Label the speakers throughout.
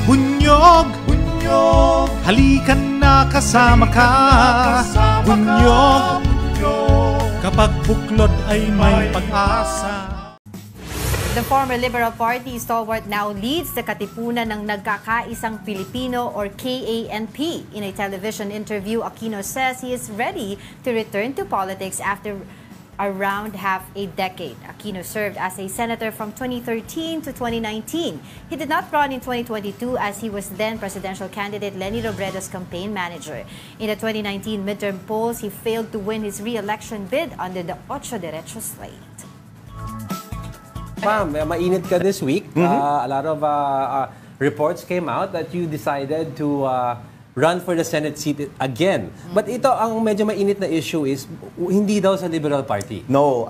Speaker 1: Bunyog, bunyog, halikan na kasama ka. Bunyog, kapag buklod ay may pag-asa.
Speaker 2: The former Liberal Party stalwart now leads the Katipunan ng Nagkakaisang Pilipino or KANP. In a television interview, Aquino says he is ready to return to politics after around half a decade. Aquino served as a senator from 2013 to 2019. He did not run in 2022 as he was then presidential candidate Leni Robredo's campaign manager. In the 2019 midterm polls, he failed to win his re-election bid under the Ocho Derechos slate.
Speaker 3: Ma'am, mainit ka this week. A lot of reports came out that you decided to run for the Senate seat again. But ito, ang medyo mainit na issue is, hindi daw sa Liberal Party.
Speaker 4: No.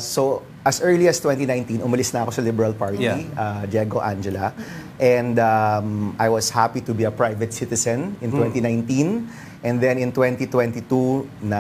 Speaker 4: So, as early as 2019, umalis na ako sa Liberal Party, Diego Angela. And I was happy to be a private citizen in 2019. And then in 2022,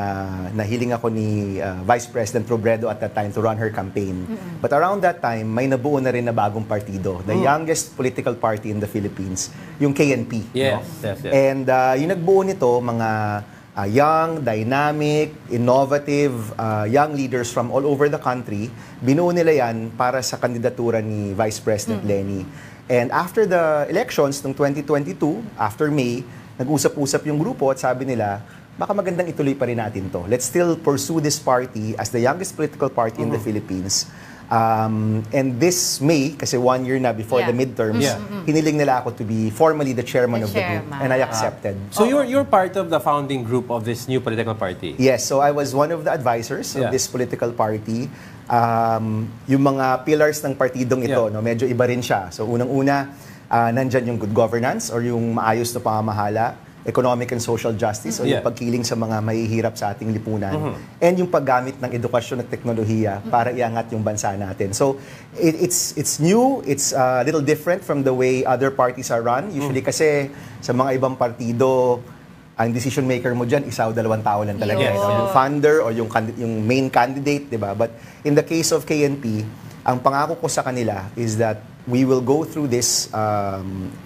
Speaker 4: nahiling ako ni Vice President Robredo at that time to run her campaign. But around that time, may nabuo na rin na bagong partido. The youngest political party in the Philippines, yung KNP.
Speaker 3: Yes,
Speaker 4: no?
Speaker 3: yes.
Speaker 4: And yung nagbuo nito, mga young, dynamic, innovative, young leaders from all over the country. Binuo nila yan para sa kandidatura ni Vice President Leni. And after the elections ng 2022, after May, nag-usap-usap yung grupo at sabi nila, baka magandang ituloy pa rin natin to. Let's still pursue this party as the youngest political party in the Philippines. And this May, kasi 1 year na before the midterms, hiniling nila ako to be formally the chairman of the group. And I accepted.
Speaker 3: So you're part of the founding group of this new political party?
Speaker 4: Yes, so I was one of the advisors of this political party. Yung mga pillars ng partidong ito, no, medyo iba rin siya. So unang-una, nandyan yung good governance or yung maayos na pamamahala, economic and social justice o yung pagkiling sa mga mahihirap sa ating lipunan, and yung paggamit ng edukasyon at teknolohiya para iangat yung bansa natin. So it's new, it's a little different from the way other parties are run. Usually kasi sa mga ibang partido, ang decision maker mo dyan, isa o dalawang tao lang talaga. Yung founder o yung main candidate, di ba? But in the case of KNP, ang pangako ko sa kanila is that we will go through this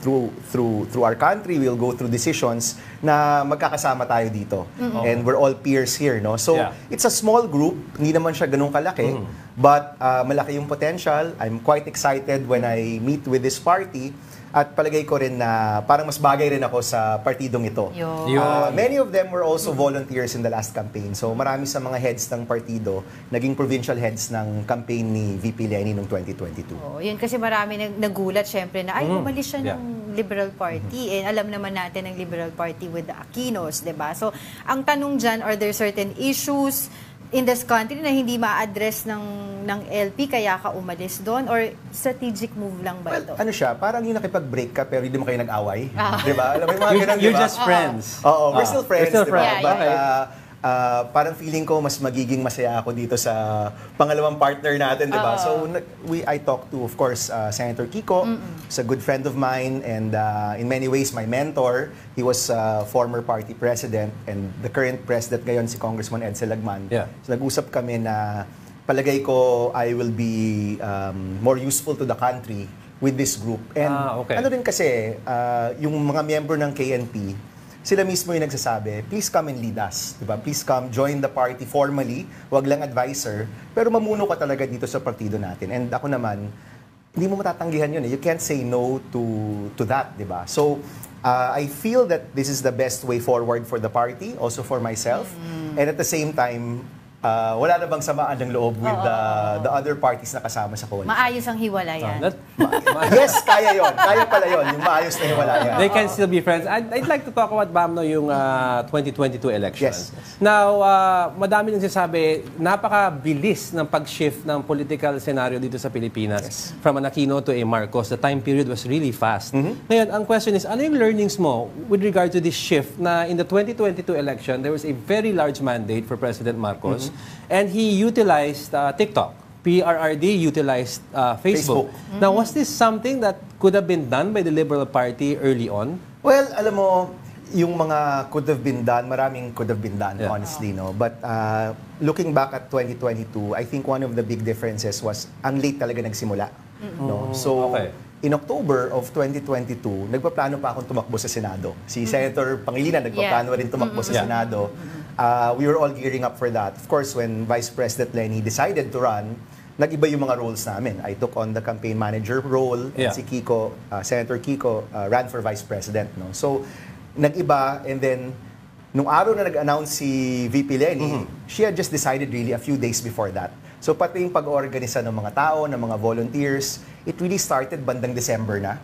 Speaker 4: through our country. We'll go through decisions na magkakasama tayo dito. And we're all peers here, no? So it's a small group, hindi naman siya ganun kalaki, but malaki yung potential. I'm quite excited when I meet with this party. At palagay ko rin na parang mas bagay rin ako sa partidong ito. Many of them were also volunteers in the last campaign. So marami sa mga heads ng partido, naging provincial heads ng campaign ni VP Leni noong 2022.
Speaker 2: Yun kasi marami nagulat syempre na ay umalis siya ng Liberal Party. And alam naman natin ng Liberal Party with the Aquinos, di ba? So ang tanong dyan, are there certain issues in this country na hindi ma-address ng LP kaya ka umalis doon, or strategic move lang ba ito?
Speaker 4: Ano siya, parang yung nakipag-break ka pero hindi mo kayo nag-away. Di ba? Alam mo yung mga ganun,
Speaker 3: You're just friends.
Speaker 4: Oo, we're still friends.
Speaker 3: We're still friends.
Speaker 4: Parang feeling ko mas magiging masaya ako dito sa pangalawang partner natin, di ba? So I talked to, of course, Senator Kiko. He's a good friend of mine and in many ways my mentor. He was former party president and the current president ngayon si Congressman Edsel Lagman. So nag-usap kami na palagay ko I will be more useful to the country with this group. And ano rin kasi, yung mga miyembro ng KNP, sila mismo yung nagsasabi, please come and lead us. Diba? Please come, join the party formally, wag lang advisor, pero mamuno ka talaga dito sa partido natin. And ako naman, hindi mo matatanggihan yun. You can't say no to that, diba? So, I feel that this is the best way forward for the party, also for myself. And at the same time, wala na bang samaan ng loob with the other parties na kasama sa coalition?
Speaker 2: Maayos ang hiwalayan.
Speaker 4: Yes, kaya yon. Kaya pala yon. Yung maayos na hiwalayan.
Speaker 3: They can still be friends. I'd like to talk about, Bamno, yung 2022 elections.
Speaker 4: Yes.
Speaker 3: Now, madami nang sinasabi, napakabilis ng pag-shift ng political scenario dito sa Pilipinas. From an Aquino to a Marcos, the time period was really fast. Ngayon, ang question is, ano yung learnings mo with regard to this shift na in the 2022 election, there was a very large mandate for President Marcos. And he utilized TikTok. PRRD utilized Facebook. Now, was this something that could have been done by the Liberal Party early on?
Speaker 4: Well, alam mo, yung mga could have been done, maraming could have been done, honestly, no? But looking back at 2022, I think one of the big differences was ang late talaga nagsimula. No? So, in October of 2022, nagpaplano pa akong tumakbo sa Senado. Si Senator Pangilinan nagpaplano rin tumakbo sa Senado. We were all gearing up for that. Of course, when Vice President Lenny decided to run, nag-iba yung mga roles namin. I took on the campaign manager role. And si Kiko, Senator Kiko, ran for Vice President. No? So, nag-iba. And then, nung araw na nag-announce si VP Lenny, she had just decided really a few days before that. So, pati yung pag-organisa ng mga tao, ng mga volunteers, it really started bandang December na.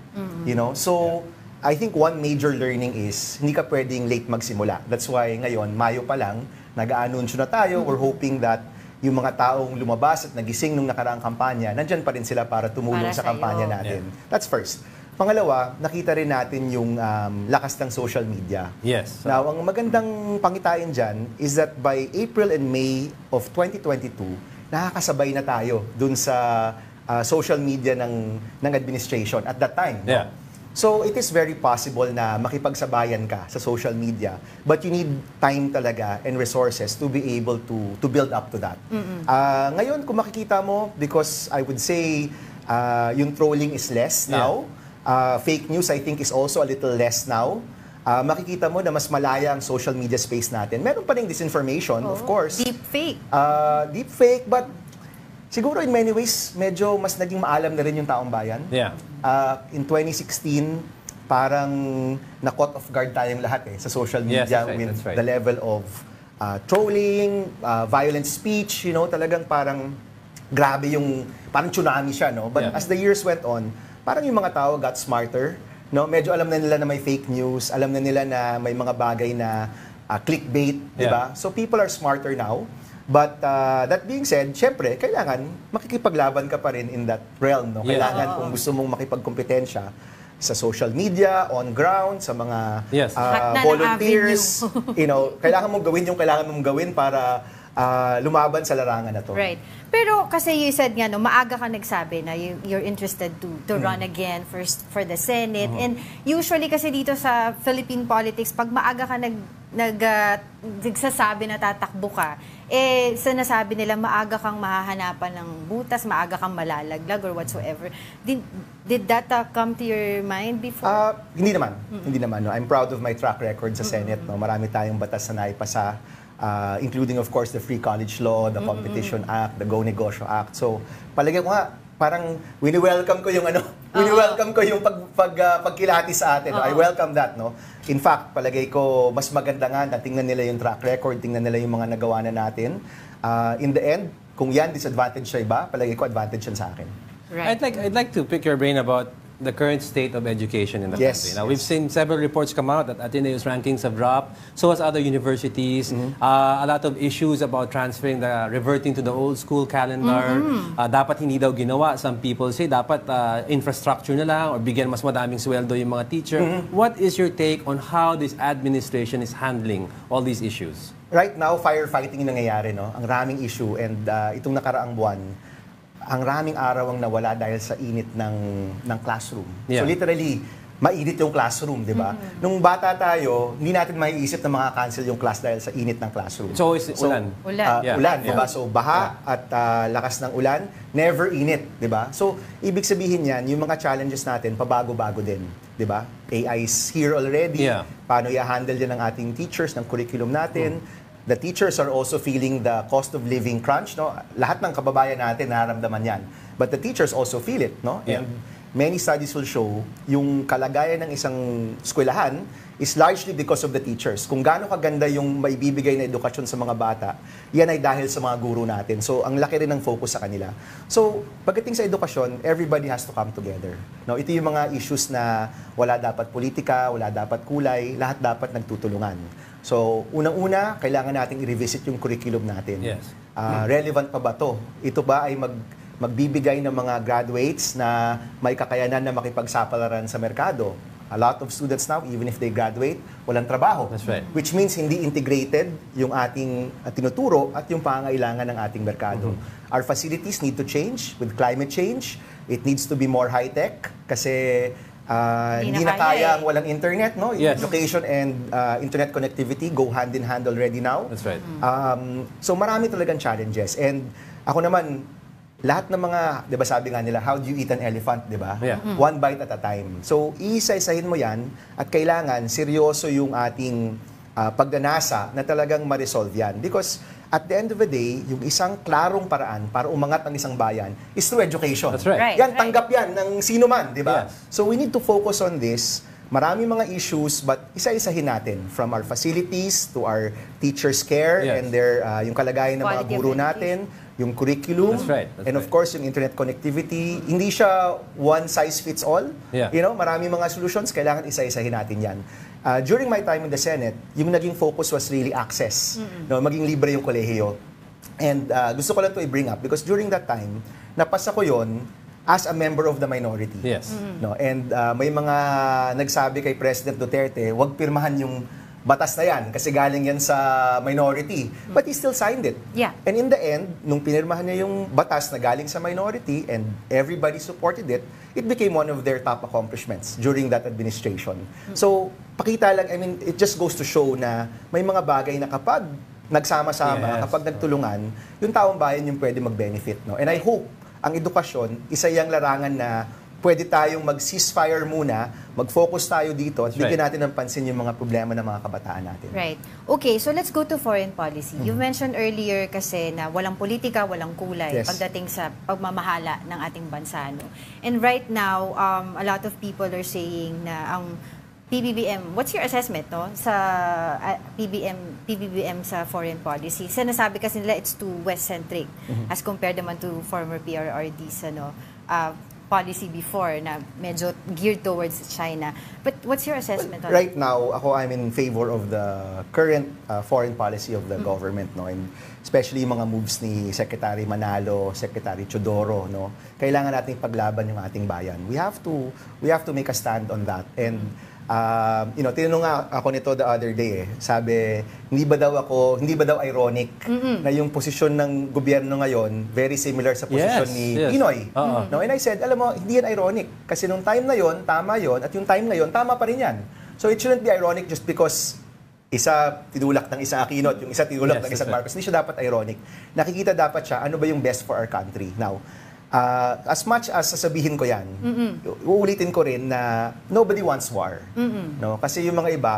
Speaker 4: You know? So, I think one major learning is, hindi ka pwedeng late magsimula. That's why ngayon, Mayo pa lang, nag-aanunsyo na tayo. We're hoping that yung mga taong lumabas at nagising nung nakaraang kampanya, nandyan pa rin sila para tumulong sa kampanya natin. That's first. Pangalawa, nakita rin natin yung lakas ng social media.
Speaker 3: Yes.
Speaker 4: Now, ang magandang pangitain dyan is that by April and May of 2022, nakakasabay na tayo dun sa social media ng administration at that time.
Speaker 3: Yeah.
Speaker 4: So, it is very possible na makipagsabayan ka sa social media, but you need time talaga and resources to be able to build up to that. Ngayon, kung makikita mo, because I would say yung trolling is less now, fake news I think is also a little less now. Makikita mo na mas malaya ang social media space natin. Meron pa rin disinformation, of course.
Speaker 2: Deepfake.
Speaker 4: Deepfake, but siguro in many ways, medyo mas naging maalam na rin yung taong bayan.
Speaker 3: Yeah.
Speaker 4: In 2016, parang na-caught off guard tayong lahat sa social media with the level of trolling, violent speech, you know, talagang parang grabe yung, parang tsunami siya, no? But as the years went on, parang yung mga tao got smarter. No, medyo alam na nila na may fake news, alam na nila na may mga bagay na clickbait, di ba? So people are smarter now. But that being said, syempre, kailangan makikipaglaban ka pa rin in that realm, no? Kailangan kung gusto mong makipagkompetensya sa social media, on ground, sa mga volunteers, you know, kailangan mong gawin yung kailangan mong gawin para lumaban sa larangan na to.
Speaker 2: Right. Pero kasi you said nga, no, maaga ka nagsabi na you're interested to run again for the Senate. And usually kasi dito sa Philippine politics, pag maaga ka nagsasabi na tatakbo ka, sinasabi nila maaga kang mahahanapan ng butas, maaga kang malalaglag or whatsoever. Did that come to your mind before?
Speaker 4: Hindi naman. Hindi naman. No? I'm proud of my track record sa Senate. No? Marami tayong batas na naipasa. Including of course the Free College Law, the Competition Act, the Go Negosyo Act. So, palagay ko nga, parang wini-welcome ko yung wini-welcome ko yung pagkilati sa atin. No? I welcome that, no? In fact, palagay ko mas maganda nga na tingnan nila yung track record, tingnan nila yung mga nagawa na natin. In the end, kung yan disadvantage sa iba, palagay ko advantage yan sa akin.
Speaker 2: Right.
Speaker 3: I'd like to pick your brain about the current state of education in the country. Now, we've seen several reports come out that Ateneo's rankings have dropped, so has other universities. A lot of issues about reverting to the old school calendar. Dapat hindi daw ginawa. Some people say dapat infrastructure na lang or bigyan mas madaming sweldo yung mga teacher. What is your take on how this administration is handling all these issues?
Speaker 4: Right now, firefighting yung nangyayari, no? Ang raming issue and itong nakaraang buwan, ang raming araw ang nawala dahil sa init ng classroom. So literally, mainit yung classroom, di ba? Nung bata tayo, hindi natin maiisip na makakancel yung class dahil sa init ng classroom.
Speaker 3: So, ulan.
Speaker 2: Ulan,
Speaker 4: di ba? So, baha at lakas ng ulan, never init, di ba? So, ibig sabihin yan, yung mga challenges natin, pabago-bago din, di ba? AI is here already. Paano i-handle yan ng ating teachers, ng curriculum natin. The teachers are also feeling the cost of living crunch, no? Lahat ng kababayan natin nararamdaman yan. But the teachers also feel it, no? And many studies will show yung kalagayan ng isang eskwelahan is largely because of the teachers. Kung gaano kaganda yung maibibigay na edukasyon sa mga bata, yan ay dahil sa mga guro natin. So, ang laki rin ng focus sa kanila. So, pagdating sa edukasyon, everybody has to come together. No, ito yung mga issues na wala dapat politika, wala dapat kulay, lahat dapat nagtutulungan. So, unang-una, kailangan nating i-revisit yung curriculum natin. Relevant pa ba to? Ito ba ay magbibigay ng mga graduates na may kakayanan na makipagsapalaran sa merkado? A lot of students now, even if they graduate, walang trabaho.
Speaker 3: That's right.
Speaker 4: Which means hindi integrated yung ating tinuturo at yung pangailangan ng ating merkado. Our facilities need to change with climate change. It needs to be more high-tech kasi hindi na kaya ang walang internet, no? Education and internet connectivity go hand in hand already now.
Speaker 3: That's right.
Speaker 4: So marami talagang challenges. And ako naman, lahat ng mga, 'di ba sabi nga nila, how do you eat an elephant, 'di ba?
Speaker 3: Yeah.
Speaker 4: One bite at a time. So, iisa-isahin mo 'yan at kailangan seryoso yung ating pagganasa na talagang ma-resolve 'yan. Because at the end of the day, yung isang klarong paraan para umangat ang isang bayan is through education.
Speaker 3: That's right.
Speaker 4: Yan, tanggap yan ng sino man, 'di ba?
Speaker 3: Yes.
Speaker 4: So, we need to focus on this. Marami mga issues, but isa-isahin natin from our facilities to our teachers' care
Speaker 3: Yes.
Speaker 4: and their yung kalagayan ng mga
Speaker 2: Quality of
Speaker 4: guro
Speaker 2: education.
Speaker 4: natin, yung curriculum,
Speaker 3: That's right, that's
Speaker 4: and of
Speaker 3: right.
Speaker 4: course, yung internet connectivity. Hindi siya one size fits all.
Speaker 3: Yeah.
Speaker 4: You know, marami mga solutions, kailangan isa-isahin natin yan. During my time in the Senate, yung naging focus was really access. No, maging libre yung kolehiyo. And gusto ko lang to i-bring up because during that time, napasa ko yon as a member of the minority.
Speaker 3: Yes.
Speaker 4: No, and may mga nagsabi kay President Duterte, wag pirmahan yung batas na yan kasi galing yan sa minority. But he still signed it.
Speaker 2: Yeah.
Speaker 4: And in the end, nung pinirmahan niya yung batas na galing sa minority and everybody supported it, it became one of their top accomplishments during that administration. So, pakita lang, I mean, it just goes to show na may mga bagay na kapag nagsama-sama,
Speaker 3: Yes.
Speaker 4: kapag nagtulungan, yung taong bayan yung pwede mag-benefit. No? And I hope ang edukasyon, isa yung larangan na pwede tayong mag-ceasefire muna, mag-focus tayo dito at
Speaker 3: That's
Speaker 4: bigyan
Speaker 3: right.
Speaker 4: natin ng pansin yung mga problema ng mga kabataan natin.
Speaker 2: Right. Okay, so let's go to foreign policy. You mentioned earlier kasi na walang politika, walang kulay
Speaker 4: Yes.
Speaker 2: pagdating sa pagmamahala ng ating bansa. No? And right now, a lot of people are saying na ang PBBM, what's your assessment no sa PBBM sa foreign policy? Sinasabi kasi nila it's too West-centric as compared naman to former PRRD's policy before na medyo geared towards China. But what's your assessment on
Speaker 4: Right now, I'm in favor of the current foreign policy of the government, no? And especially yung mga moves ni Secretary Manalo, Secretary Chodoro, no? Kailangan nating paglaban yung ating bayan. We have to make a stand on that. And tinanong nga ako nito the other day Sabi, hindi ba daw ironic na yung posisyon ng gobyerno ngayon very similar sa posisyon
Speaker 3: Yes,
Speaker 4: ni
Speaker 3: yes.
Speaker 4: Pinoy?
Speaker 3: Oo.
Speaker 4: No, and I said, alam mo, hindi yan ironic. Kasi nung time na yon, tama yon, at yung time ngayon, tama pa rin yan. So it shouldn't be ironic just because isa tinulak ng isang Aquino at yung isa tinulak
Speaker 3: Yes,
Speaker 4: ng isang
Speaker 3: that's right.
Speaker 4: Marcos. Hindi siya dapat ironic. Nakikita dapat siya, ano ba yung best for our country? Now, as much as sasabihin ko yan, uulitin ko rin na nobody wants war. No? Kasi yung mga iba,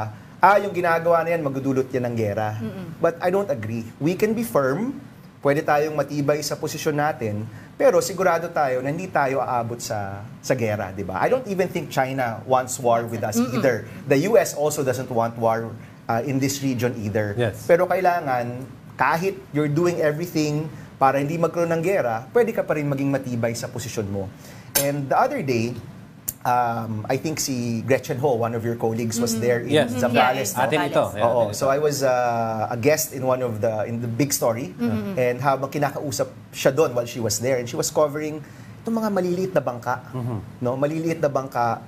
Speaker 4: yung ginagawa na yan, magdudulot yan ng gera. But I don't agree. We can be firm, pwede tayong matibay sa posisyon natin, pero sigurado tayo na hindi tayo aabot sa gera, di ba? I don't even think China wants war with us either. The US also doesn't want war in this region either.
Speaker 3: Yes.
Speaker 4: Pero kailangan, kahit you're doing everything para hindi magkaroon ng gera, pwede ka pa rin maging matibay sa posisyon mo. And the other day, I think si Gretchen Ho, one of your colleagues, was there in
Speaker 3: Yes.
Speaker 4: Zambales.
Speaker 2: Yeah,
Speaker 3: Atin ito.
Speaker 2: Zambales.
Speaker 3: Yeah,
Speaker 4: Oo,
Speaker 3: atin ito.
Speaker 4: so I was a guest in in the big story, and habang kinakausap siya doon while she was there, and she was covering itong mga maliliit na bangka, no, maliliit na bangka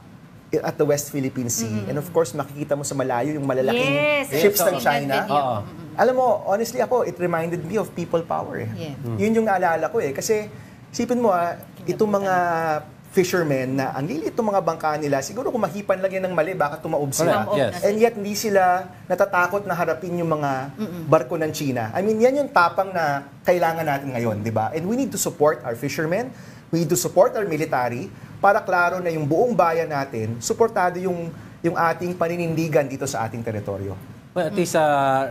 Speaker 4: at the West Philippine Sea, and of course makikita mo sa malayo yung malalaking
Speaker 2: Yes,
Speaker 4: ships
Speaker 2: I've
Speaker 4: ng
Speaker 2: seen that
Speaker 4: China.
Speaker 2: video.
Speaker 3: Oo.
Speaker 4: Alam mo, honestly ako, it reminded me of people power.
Speaker 2: Yeah.
Speaker 4: Yun yung naalala ko kasi isipin mo itong mga fishermen na ang lilit itong mga bangka nila, siguro kung mahipan lang yan ng mali, baka tumaob sila.
Speaker 3: Correct, yes.
Speaker 4: And yet, hindi sila natatakot na harapin yung mga barko ng China. I mean, yan yung tapang na kailangan natin ngayon, di ba? And we need to support our fishermen, we need to support our military, para klaro na yung buong bayan natin, suportado yung ating paninindigan dito sa ating teritoryo.
Speaker 3: Well, at least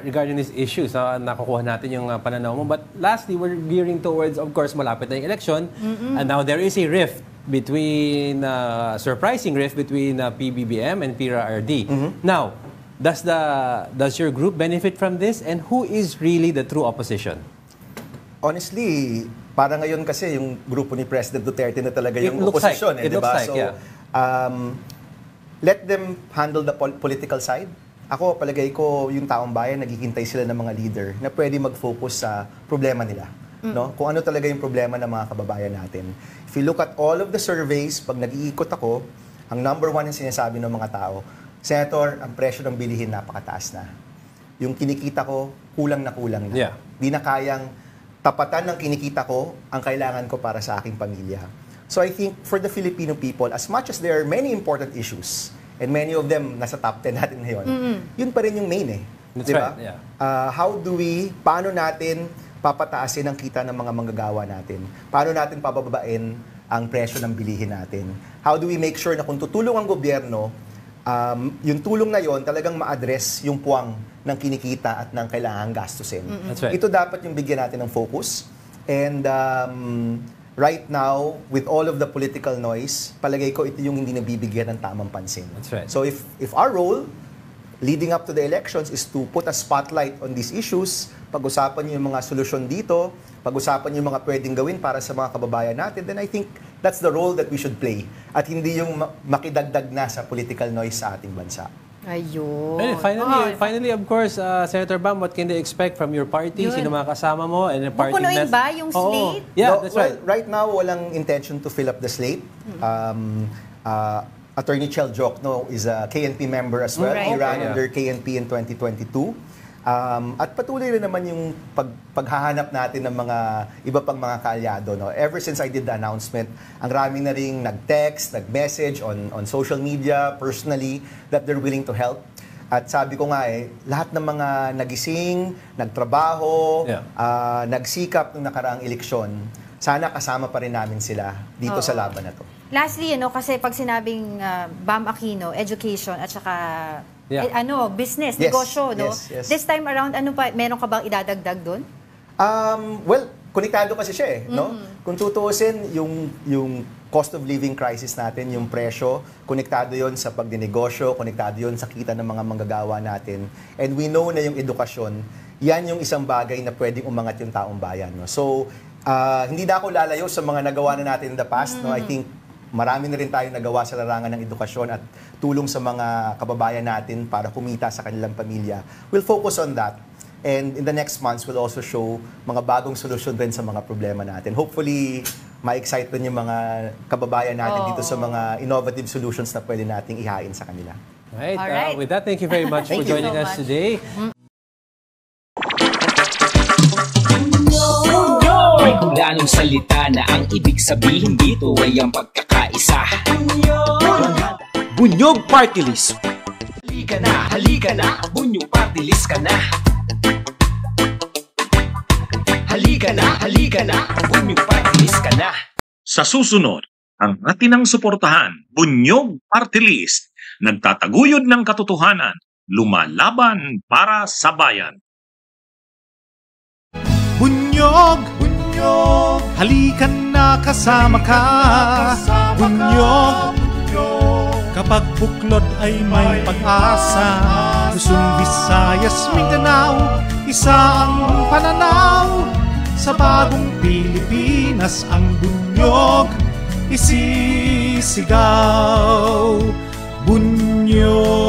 Speaker 3: regarding these issues, nakukuha natin yung pananaw mo. But lastly, we're gearing towards, of course, malapit na yung election. And now there is a rift between, surprising rift between PBBM and PRRD. Now, does your group benefit from this? And who is really the true opposition?
Speaker 4: Honestly, para ngayon kasi yung grupo ni President Duterte na talaga yung
Speaker 3: It looks
Speaker 4: opposition.
Speaker 3: like- it
Speaker 4: di ba?
Speaker 3: looks like, yeah.
Speaker 4: Let them handle the political side. Ako, palagay ko, yung taong bayan, naghihintay sila ng mga leader na pwede mag-focus sa problema nila. No? Kung ano talaga yung problema ng mga kababayan natin. If you look at all of the surveys, pag nag-iikot ako, ang number one yung sinasabi ng mga tao, Senator, ang presyo ng bilihin napakataas na. Yung kinikita ko, kulang na.
Speaker 3: Yeah.
Speaker 4: Di na kayang tapatan ng kinikita ko ang kailangan ko para sa aking pamilya. So I think for the Filipino people, as much as there are many important issues, and many of them nasa top 10 natin ngayon, yun pa rin yung main
Speaker 3: That's
Speaker 4: Di ba?
Speaker 3: right, yeah.
Speaker 4: Paano natin papataasin ang kita ng mga manggagawa natin? Paano natin pabababain ang presyo ng bilihin natin? How do we make sure na kung tutulong ang gobyerno, yung tulong na yon talagang ma-address yung puwang ng kinikita at ng kailangang gastusin.
Speaker 3: That's right.
Speaker 4: Ito dapat yung bigyan natin ng focus. And right now, with all of the political noise, palagay ko ito yung hindi nabibigyan ng tamang pansin.
Speaker 3: That's right.
Speaker 4: So if our role leading up to the elections is to put a spotlight on these issues, pag-usapan niyo yung mga solusyon dito, pag-usapan niyo yung mga pwedeng gawin para sa mga kababayan natin, then I think that's the role that we should play. At hindi yung makidagdag na sa political noise sa ating bansa.
Speaker 2: Ayun.
Speaker 3: And finally, of course, Senator Bam, what can they expect from your party?
Speaker 2: Yun.
Speaker 3: Sino mga kasama mo? And the party
Speaker 2: Pupunuin ba yung slate?
Speaker 3: Yeah,
Speaker 4: No,
Speaker 3: that's
Speaker 4: well,
Speaker 3: right.
Speaker 4: right now, walang intention to fill up the slate. Attorney Chel Jokno is a KNP member as well.
Speaker 2: Right.
Speaker 4: He ran
Speaker 3: Okay.
Speaker 4: under KNP in 2022. At patuloy rin naman yung paghahanap natin ng mga iba pang mga kaalyado. No? Ever since I did the announcement, ang rami na ring nag-text, nag-message on social media, personally, that they're willing to help. At sabi ko nga lahat ng mga nagising, nagtrabaho, nagsikap ng nakaraang eleksyon, sana kasama pa rin namin sila dito sa laban na to.
Speaker 2: Lastly, kasi pag sinabing Bam Aquino, education at saka business,
Speaker 4: Yes,
Speaker 2: negosyo, no?
Speaker 4: yes.
Speaker 2: This time around, meron ka bang idadagdag doon?
Speaker 4: Well, konektado kasi siya no? Kung tutuusin, yung cost of living crisis natin, yung presyo, konektado yon sa pagdinegosyo, konektado yon sa kita ng mga manggagawa natin. And we know na yung edukasyon, yan yung isang bagay na pwedeng umangat yung taong bayan. No? So, hindi na ako lalayo sa mga nagawa na natin in the past. No? I think marami na rin tayong nagawa sa larangan ng edukasyon at tulong sa mga kababayan natin para kumita sa kanilang pamilya. We'll focus on that. And in the next months, we'll also show mga bagong solusyon rin sa mga problema natin. Hopefully, ma-excite din yung mga kababayan natin dito sa mga innovative solutions na pwede nating ihain sa kanila.
Speaker 3: Alright. With that, thank you very much for joining us today.
Speaker 5: May kulanong salita na ang ibig sabihin dito ay ang pagkakaisa. Bunyog Party List. Halika na, Bunyog Party List ka na. Halika na, Bunyog Party List ka na.
Speaker 6: Sa susunod, ang atinang suportahan, Bunyog Party List, nagtataguyod ng katotohanan, lumalaban para sa bayan.
Speaker 1: Bunyog, bunyog, halikan na kasama ka. Bunyog, kapag buklod ay may pag-asa. Luzon, Visayas, Mindanao, isa ang pananaw. Sa bagong Pilipinas ang bunyog isisigaw. Bunyog.